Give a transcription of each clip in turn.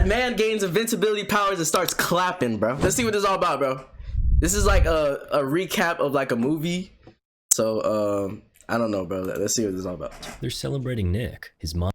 man gains invincibility powers and starts clapping, bro. Let's see what this is all about, bro. This is like a recap of like a movie. So I don't know, bro. Let's see what this is all about. They're celebrating Nick. His mom.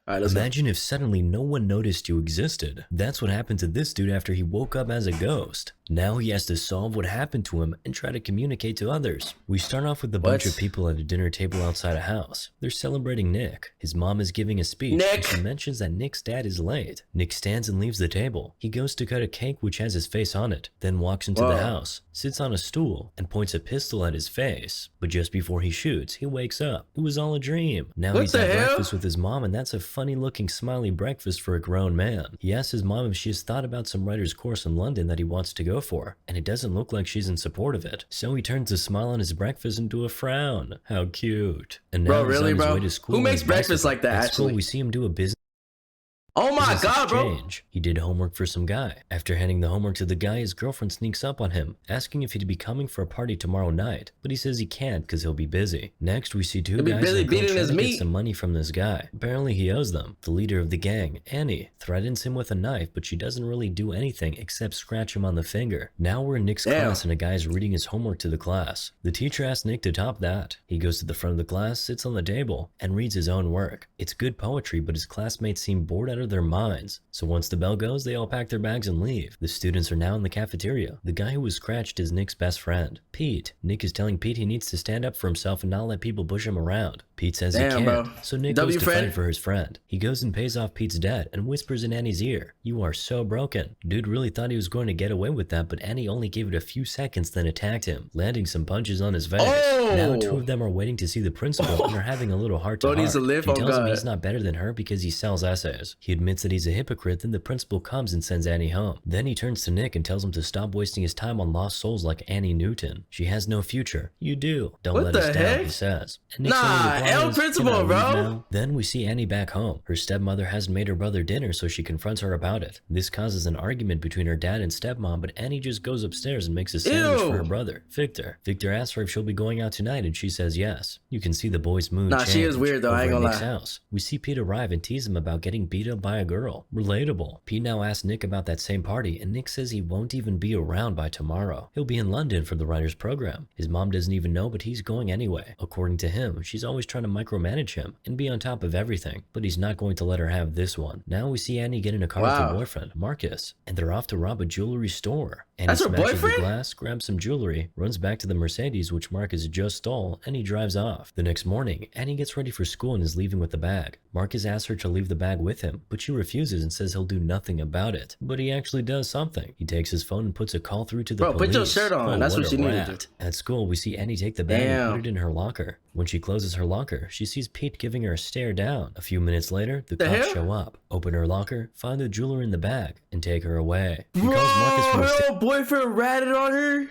Right, Imagine if suddenly no one noticed you existed. That's what happened to this dude after he woke up as a ghost. Now he has to solve what happened to him and try to communicate to others. We start off with a bunch of people at a dinner table outside a house. They're celebrating Nick. His mom is giving a speech. And she mentions that Nick's dad is late. Nick stands and leaves the table. He goes to cut a cake which has his face on it, then walks into the house, sits on a stool, and points a pistol at his face. But just before he shoots, he wakes up. It was all a dream. Now he's at breakfast with his mom, and that's a funny looking smiley breakfast for a grown man. He asks his mom if she has thought about some writer's course in London that he wants to go for, and it doesn't look like she's in support of it. So he turns the smile on his breakfast into a frown. How cute. And now he's on his way to school. Who makes breakfast like that? At school, we see him do a business. Oh my god, bro. He did homework for some guy. After handing the homework to the guy, his girlfriend sneaks up on him, asking if he'd be coming for a party tomorrow night, but he says he can't because he'll be busy. Next, we see two guys trying to get some money from this guy. Apparently, he owes them. The leader of the gang, Annie, threatens him with a knife, but she doesn't really do anything except scratch him on the finger. Now we're in Nick's class and a guy is reading his homework to the class. The teacher asks Nick to top that. He goes to the front of the class, sits on the table, and reads his own work. It's good poetry, but his classmates seem bored out of their minds. So once the bell goes, they all pack their bags and leave. The students are now in the cafeteria. The guy who was scratched is Nick's best friend, Pete. Nick is telling Pete he needs to stand up for himself and not let people push him around. Pete says he can't, so Nick goes to fight for his friend. He goes and pays off Pete's debt and whispers in Annie's ear, "You are so broken." Dude really thought he was going to get away with that, but Annie only gave it a few seconds then attacked him, landing some punches on his face. Now two of them are waiting to see the principal and are having a little heart-to-heart. He tells him he's not better than her because he sells essays. He admits that he's a hypocrite, then the principal comes and sends Annie home. Then he turns to Nick and tells him to stop wasting his time on lost souls like Annie Newton. She has no future. You do. Don't let us down, he says. And Nick's El Principal, bro. Then we see Annie back home. Her stepmother hasn't made her brother dinner, so she confronts her about it. This causes an argument between her dad and stepmom, but Annie just goes upstairs and makes a sandwich for her brother, Victor. Victor asks her if she'll be going out tonight, and she says yes. You can see the boy's mood change. She is weird though, I ain't gonna lie. House. We see Pete arrive and tease him about getting beat up by a girl. Relatable. Pete now asks Nick about that same party, and Nick says he won't even be around by tomorrow. He'll be in London for the writer's program. His mom doesn't even know, but he's going anyway. According to him, she's always trying to micromanage him and be on top of everything, but he's not going to let her have this one. Now we see Annie get in a car with her boyfriend, Marcus, and they're off to rob a jewelry store. Annie smashes the glass, grabs some jewelry, runs back to the Mercedes which Marcus just stole, and he drives off. The next morning, Annie gets ready for school and is leaving with the bag. Marcus asks her to leave the bag with him, but she refuses and says he'll do nothing about it. But he actually does something. He takes his phone and puts a call through to the police. Put your shirt on. That's what she needed to do. At school, we see Annie take the bag and put it in her locker. When she closes her locker, she sees Pete giving her a stare down. A few minutes later, the cops show up, open her locker, find the jewelry in the bag, and take her away. He calls Marcus from her boyfriend ratted on her?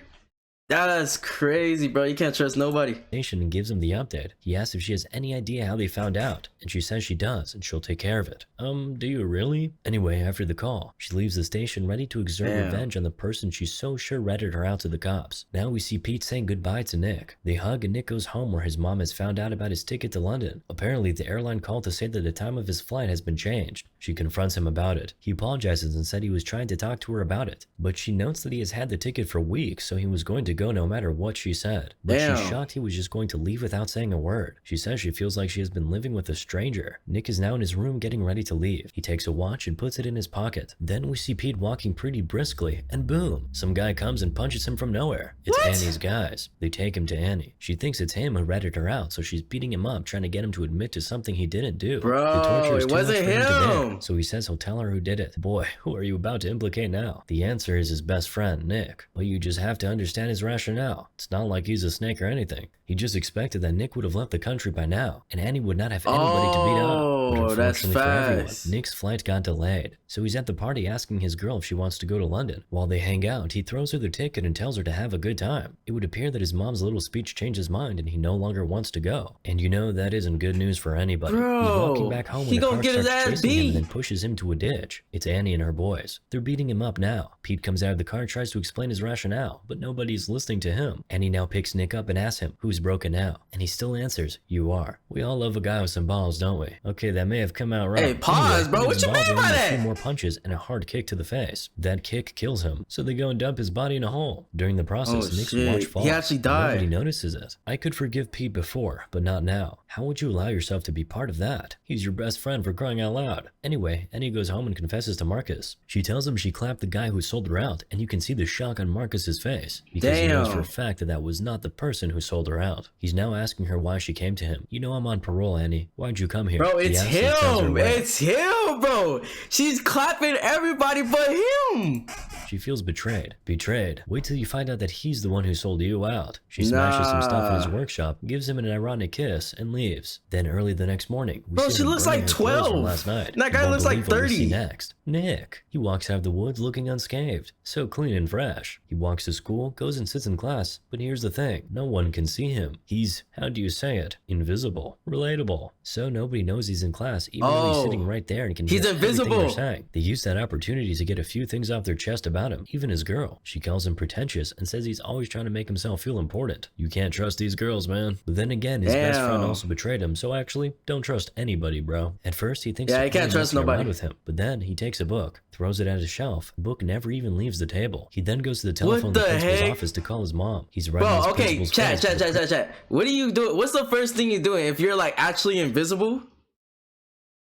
That's crazy, bro. You can't trust nobody. And gives him the update. He asks if she has any idea how they found out, and she says she does, and she'll take care of it. Do you really? Anyway, after the call, she leaves the station ready to exert revenge on the person she's so sure ratted her out to the cops. Now we see Pete saying goodbye to Nick. They hug, and Nick goes home where his mom has found out about his ticket to London. Apparently, the airline called to say that the time of his flight has been changed. She confronts him about it. He apologizes and said he was trying to talk to her about it, but she notes that he has had the ticket for weeks, so he was going to go no matter what she said. But she's shocked he was just going to leave without saying a word. She says she feels like she has been living with a stranger. Nick is now in his room getting ready to leave. He takes a watch and puts it in his pocket. Then we see Pete walking pretty briskly, and boom, some guy comes and punches him from nowhere. It's Annie's guys. They take him to Annie. She thinks it's him who ratted her out, so she's beating him up, trying to get him to admit to something he didn't do. Bro, it wasn't him. So he says he'll tell her who did it. Boy, who are you about to implicate now? The answer is his best friend, Nick. But you just have to understand his rationale. It's not like he's a snake or anything. He just expected that Nick would have left the country by now, and Annie would not have anybody to beat up. Oh, that's fast. Nick's flight got delayed, so he's at the party asking his girl if she wants to go to London. While they hang out, he throws her the ticket and tells her to have a good time. It would appear that his mom's little speech changed his mind and he no longer wants to go. And you know that isn't good news for anybody. Bro, he's walking back home when the car starts chasing him and then pushes him to a ditch. It's Annie and her boys. They're beating him up now. Pete comes out of the car and tries to explain his rationale, but nobody's listening. listening to him. Annie now picks Nick up and asks him, who's broken now? And he still answers, you are. We all love a guy with some balls, don't we? Okay, that may have come out wrong. Hey, pause, bro. What you mean by that? A few more punches and a hard kick to the face. That kick kills him, so they go and dump his body in a hole. During the process, Nick's watch falls. He actually died. Nobody notices it. I could forgive Pete before, but not now. How would you allow yourself to be part of that? He's your best friend, for crying out loud. Anyway, Annie goes home and confesses to Marcus. She tells him she clapped the guy who sold her out, and you can see the shock on Marcus's face, because he knows for a fact that that was not the person who sold her out. He's now asking her why she came to him. You know I'm on parole, Annie. Why'd you come here? Bro, it's him. It's him, bro. She's clapping everybody but him. She feels betrayed. Betrayed. Wait till you find out that he's the one who sold you out. She smashes some stuff in his workshop, gives him an ironic kiss, and leaves. Then early the next morning, bro, she looks like 12. Last night. That guy looks like 30. Next, Nick. He walks out of the woods looking unscathed, so clean and fresh. He walks to school, goes and sits in class, but here's the thing. No one can see him. He's, how do you say it? Invisible. Relatable. So nobody knows he's in class, even though he's sitting right there and can hear everything they're saying. They use that opportunity to get a few things off their chest about him, even his girl. She calls him pretentious and says he's always trying to make himself feel important. You can't trust these girls, man. But then again, his best friend also betrayed him, so actually, don't trust anybody, bro. At first, he thinks he can't trust nobody with him, but then he takes a book, throws it at his shelf. The book never even leaves the table. He then goes to the telephone in the principal's office to call his mom. He's writing his principal's chat. What do you do? What's the first thing you're doing if you're like actually invisible?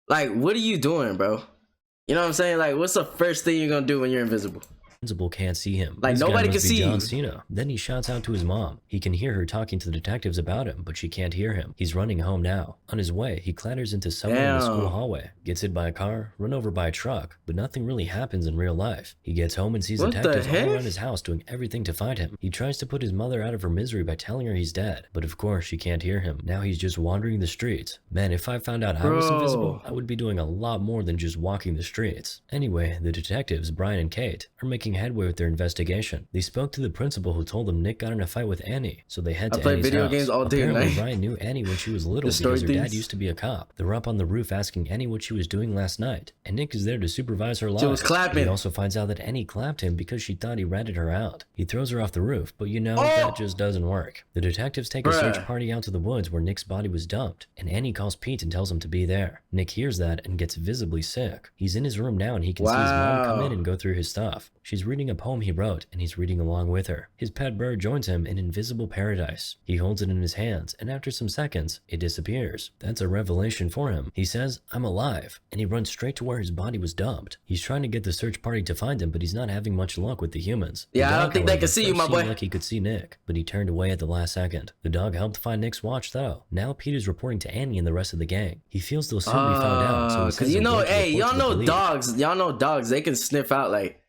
Like, what are you doing, bro? You know what I'm saying? Like, what's the first thing you're gonna do when you're invisible? Principal can't see him. Like, nobody can see John Cena. Then he shouts out to his mom. He can hear her talking to the detectives about him, but she can't hear him. He's running home now. On his way, he clatters into someone in the school hallway, gets hit by a car, run over by a truck, but nothing really happens in real life. He gets home and sees detectives all around his house doing everything to find him. He tries to put his mother out of her misery by telling her he's dead, but of course she can't hear him. Now he's just wandering the streets. Man, if I found out I was invisible, I would be doing a lot more than just walking the streets. Anyway, the detectives, Brian and Kate, are making headway with their investigation. They spoke to the principal who told them Nick got in a fight with Annie, so they head to Annie's video house. Games all day Apparently, and night. Brian knew Annie when she was little because her dad used to be a cop. They're up on the roof asking Annie what she was doing last night, and Nick is there to supervise her life. She was clapping. He also finds out that Annie clapped him because she thought he ratted her out. He throws her off the roof, but you know, that just doesn't work. The detectives take a search party out to the woods where Nick's body was dumped, and Annie calls Pete and tells him to be there. Nick hears that and gets visibly sick. He's in his room now and he can see his mom come in and go through his stuff. She's reading a poem he wrote, and he's reading along with her. His pet bird joins him in invisible paradise. He holds it in his hands, and after some seconds, it disappears. That's a revelation for him. He says, I'm alive, and he runs straight to where his body was dumped. He's trying to get the search party to find him, but he's not having much luck with the humans. Yeah, I don't think they can see you, my boy. Like he could see Nick, but he turned away at the last second. The dog helped find Nick's watch, though. Now Pete is reporting to Annie and the rest of the gang. He feels they'll soon be found out, so because you know, hey, y'all know dogs, they can sniff out, like,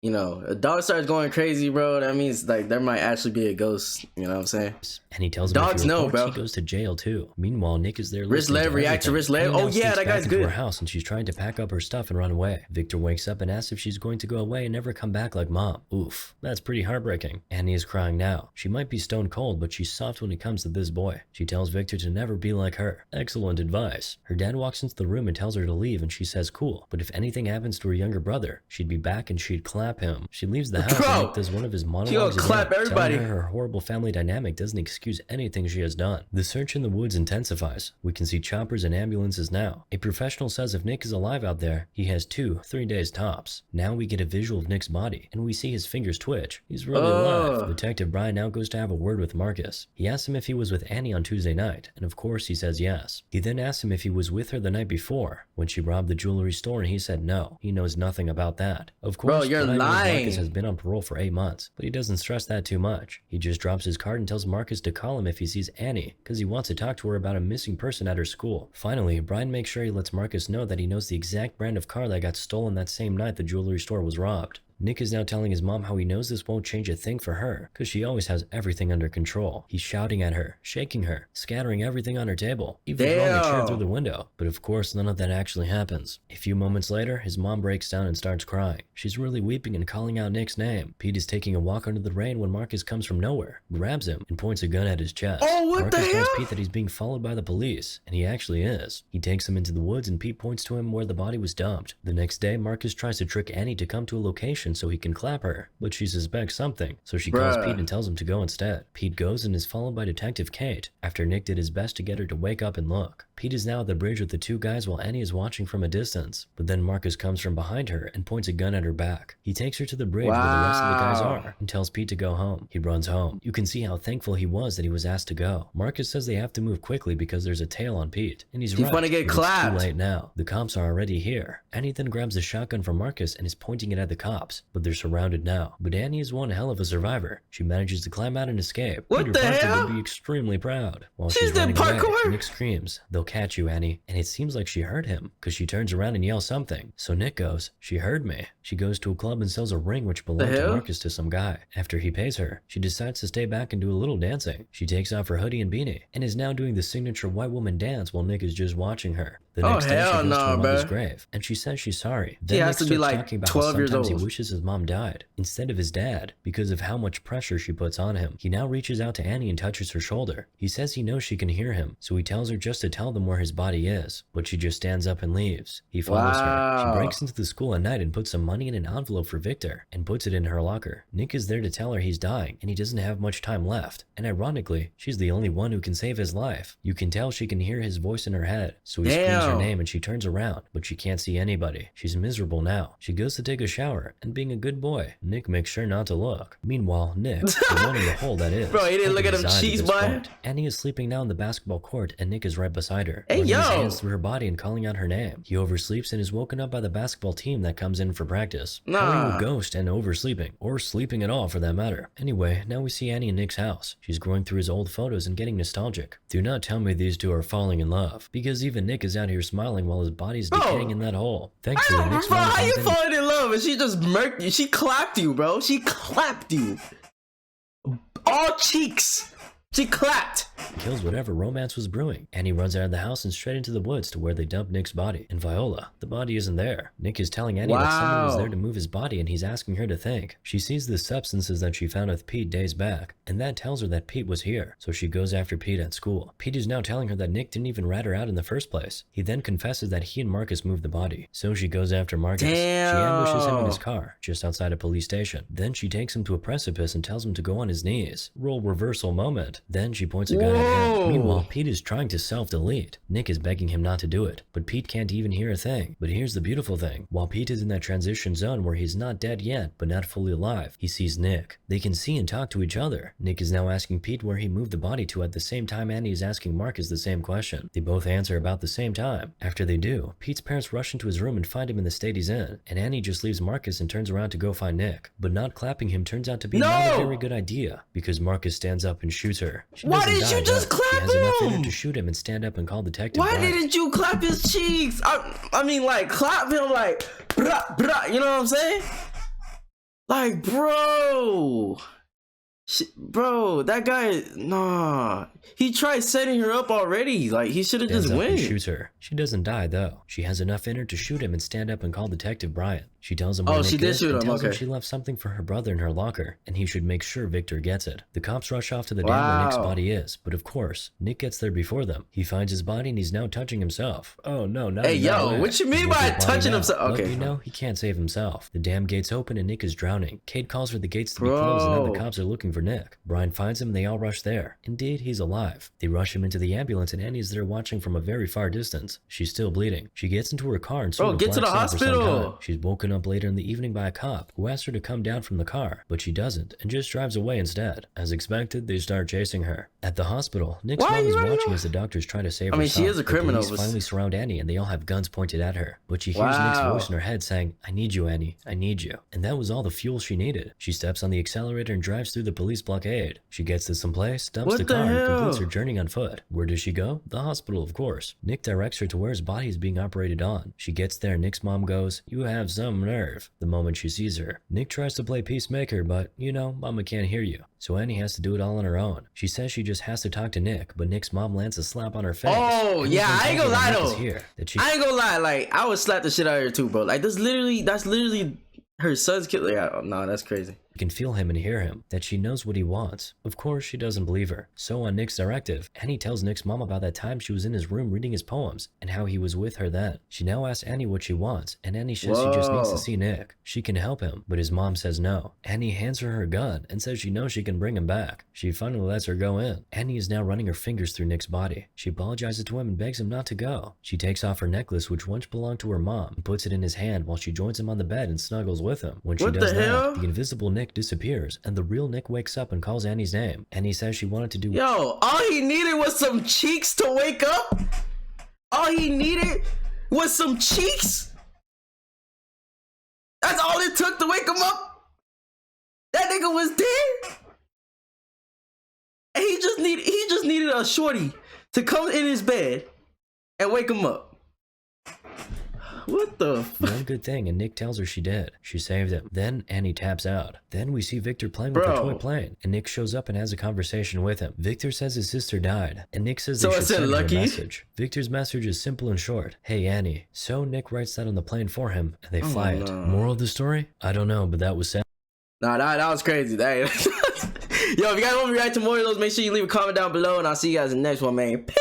you know, a dog starts going crazy, bro. That means like there might actually be a ghost. You know what I'm saying? And he tells him dogs know, bro. He goes to jail too. Meanwhile, Nick is there. RICHLEV, react to RICHLEV. Oh yeah, that guy's good. Her house, and she's trying to pack up her stuff and run away. Victor wakes up and asks if she's going to go away and never come back like mom. Oof, that's pretty heartbreaking. Annie is crying now. She might be stone cold, but she's soft when it comes to this boy. She tells Victor to never be like her. Excellent advice. Her dad walks into the room and tells her to leave, and she says cool. But if anything happens to her younger brother, she'd be back and she'd clap him. She leaves the house and Nick does one of his monologues again, clap everybody. telling her horrible family dynamic doesn't excuse anything she has done. The search in the woods intensifies. We can see choppers and ambulances now. A professional says if Nick is alive out there, he has 2-3 days tops. Now we get a visual of Nick's body, and we see his fingers twitch. He's really alive. Detective Brian now goes to have a word with Marcus. He asks him if he was with Annie on Tuesday night, and of course he says yes. He then asks him if he was with her the night before, when she robbed the jewelry store, and he said no. He knows nothing about that. Of course, bro, you're lying. Marcus has been on parole for 8 months, but he doesn't stress that too much. He just drops his card and tells Marcus to call him if he sees Annie, because he wants to talk to her about a missing person at her school. Finally, Brian makes sure he lets Marcus know that he knows the exact brand of car that got stolen that same night the jewelry store was robbed. Nick is now telling his mom how he knows this won't change a thing for her, because she always has everything under control. He's shouting at her, shaking her, scattering everything on her table, even throwing a chair through the window. But of course, none of that actually happens. A few moments later, his mom breaks down and starts crying. She's really weeping and calling out Nick's name. Pete is taking a walk under the rain when Marcus comes from nowhere, grabs him, and points a gun at his chest. Marcus tells Pete that he's being followed by the police, and he actually is. He takes him into the woods, and Pete points to him where the body was dumped. The next day, Marcus tries to trick Annie to come to a location location so he can clap her, but she suspects something, so she calls Pete and tells him to go instead. Pete goes and is followed by Detective Kate after Nick did his best to get her to wake up and look. Pete is now at the bridge with the two guys while Annie is watching from a distance, but then Marcus comes from behind her and points a gun at her back. He takes her to the bridge where the rest of the guys are and tells Pete to go home. He runs home. You can see how thankful he was that he was asked to go. Marcus says they have to move quickly because there's a tail on Pete, and he's right. Gonna get clapped. It's too late now. The cops are already here. Annie then grabs a shotgun from Marcus and is pointing it at the cops, but they're surrounded now. But Annie is one hell of a survivor. She manages to climb out and escape. What Peter the Parker hell? would be extremely proud. While She's she's running parkour? away, Nick screams, "They'll catch you, Annie." And it seems like she heard him, because she turns around and yells something. So Nick goes, "She heard me." She goes to a club and sells a ring which belonged to Marcus to some guy. After he pays her, she decides to stay back and do a little dancing. She takes off her hoodie and beanie, and is now doing the signature white woman dance while Nick is just watching her. The next day she goes to her mother's grave, and she says she's sorry. Then Nick starts talking about how sometimes he wishes his mom died instead of his dad because of how much pressure she puts on him. He now reaches out to Annie and touches her shoulder. He says he knows she can hear him, so he tells her just to tell them where his body is, but she just stands up and leaves. He follows her. She breaks into the school at night and puts some money in an envelope for Victor and puts it in her locker. Nick is there to tell her he's dying and he doesn't have much time left, and ironically, she's the only one who can save his life. You can tell she can hear his voice in her head, so he screams her name and she turns around, but she can't see anybody. She's miserable now. She goes to take a shower, and being a good boy, Nick makes sure not to look. Meanwhile, Nick, the one in the hole that is, bro, he didn't look at him cheeks, boy. Annie is sleeping now in the basketball court, and Nick is right beside her, running his hands through her body and calling out her name. He oversleeps and is woken up by the basketball team that comes in for practice. Calling a ghost and oversleeping, or sleeping at all for that matter. Anyway, now we see Annie in Nick's house. She's going through his old photos and getting nostalgic. Do not tell me these two are falling in love, because even Nick is out here smiling while his body's decaying in that hole. Thankfully, Nick's bro, how you falling in love and she just murked you? She clapped you, bro. She clapped you. All cheeks. She clapped. Kills whatever romance was brewing. Annie runs out of the house and straight into the woods to where they dump Nick's body. And Viola, the body isn't there. Nick is telling Annie that someone was there to move his body and he's asking her to think. She sees the substances that she found with Pete days back, and that tells her that Pete was here. So she goes after Pete at school. Pete is now telling her that Nick didn't even rat her out in the first place. He then confesses that he and Marcus moved the body. So she goes after Marcus. She ambushes him in his car, just outside a police station. Then she takes him to a precipice and tells him to go on his knees. Role reversal moment. Then she points a gun at him. Meanwhile, Pete is trying to self-delete. Nick is begging him not to do it, but Pete can't even hear a thing. But here's the beautiful thing. While Pete is in that transition zone where he's not dead yet, but not fully alive, he sees Nick. They can see and talk to each other. Nick is now asking Pete where he moved the body to at the same time Annie is asking Marcus the same question. They both answer about the same time. After they do, Pete's parents rush into his room and find him in the state he's in, and Annie just leaves Marcus and turns around to go find Nick. But not clapping him turns out to be not a very good idea, because Marcus stands up and shoots her. Why didn't you just clap him? She has enough in her to shoot him and stand up and call Detective Why didn't you clap his cheeks? I mean, like, clap him like, brah, brah, you know what I'm saying? Like, bro. Bro, that guy, nah. He tried setting her up already. Like, he should have just win. Shoots her. She doesn't die, though. She has enough in her to shoot him and stand up and call Detective Bryant. She tells him where Nick is and tells him she left something for her brother in her locker, and he should make sure Victor gets it. The cops rush off to the dam where Nick's body is, but of course, Nick gets there before them. He finds his body and he's now touching himself. Oh no, not Hey yo, what you mean by touching himself? Okay. You know, he can't save himself. The dam gates open and Nick is drowning. Kate calls for the gates to be closed and now the cops are looking for Nick. Brian finds him and they all rush there. Indeed, he's alive. They rush him into the ambulance and Annie's there watching from a very far distance. She's still bleeding. She gets into her car and sort of get to the hospital. She's woken up later in the evening by a cop who asks her to come down from the car, but she doesn't and just drives away instead. As expected, they start chasing her. At the hospital, Nick's mom is watching as the doctors try to save her. I mean, she is a criminal. The police finally surround Annie and they all have guns pointed at her, but she hears Nick's voice in her head saying, "I need you, Annie, I need you." And that was all the fuel she needed. She steps on the accelerator and drives through the police blockade. She gets to some place, dumps the car, and completes her journey on foot. Where does she go? The hospital, of course. Nick directs her to where his body is being operated on. She gets there, Nick's mom goes, "You have some nerve," the moment she sees her. Nick tries to play peacemaker, but, you know, Mama can't hear you. So Annie has to do it all on her own. She says she just has to talk to Nick, but Nick's mom lands a slap on her face. Oh, yeah, I ain't gonna lie though. I ain't gonna lie, like, I would slap the shit out of her too, bro. Like, that's literally her son's kid. Yeah, no, that's crazy. She can feel him and hear him, that she knows what he wants. Of course, she doesn't believe her. So on Nick's directive, Annie tells Nick's mom about that time she was in his room reading his poems and how he was with her then. She now asks Annie what she wants, and Annie says she just needs to see Nick. She can help him, but his mom says no. Annie hands her her gun and says she knows she can bring him back. She finally lets her go in. Annie is now running her fingers through Nick's body. She apologizes to him and begs him not to go. She takes off her necklace, which once belonged to her mom, and puts it in his hand while she joins him on the bed and snuggles with him. When she does that, the invisible Nick disappears, and the real Nick wakes up and calls Annie's name. Annie says she wanted to do— Yo, all he needed was some cheeks to wake up? All he needed was some cheeks? That's all it took to wake him up? That nigga was dead? And he just needed a shorty to come in his bed and wake him up. What the fuck? One good thing, and Nick tells her she did. She saved him. Then Annie taps out. Then we see Victor playing with a toy plane, and Nick shows up and has a conversation with him. Victor says his sister died, and Nick says they should send her a message. Victor's message is simple and short. Hey Annie. So Nick writes that on the plane for him, and they fly it. Moral of the story? I don't know, but that was sad. Nah, that was crazy. Yo, if you guys want me to react to more of those, make sure you leave a comment down below, and I'll see you guys in the next one, man. Peace!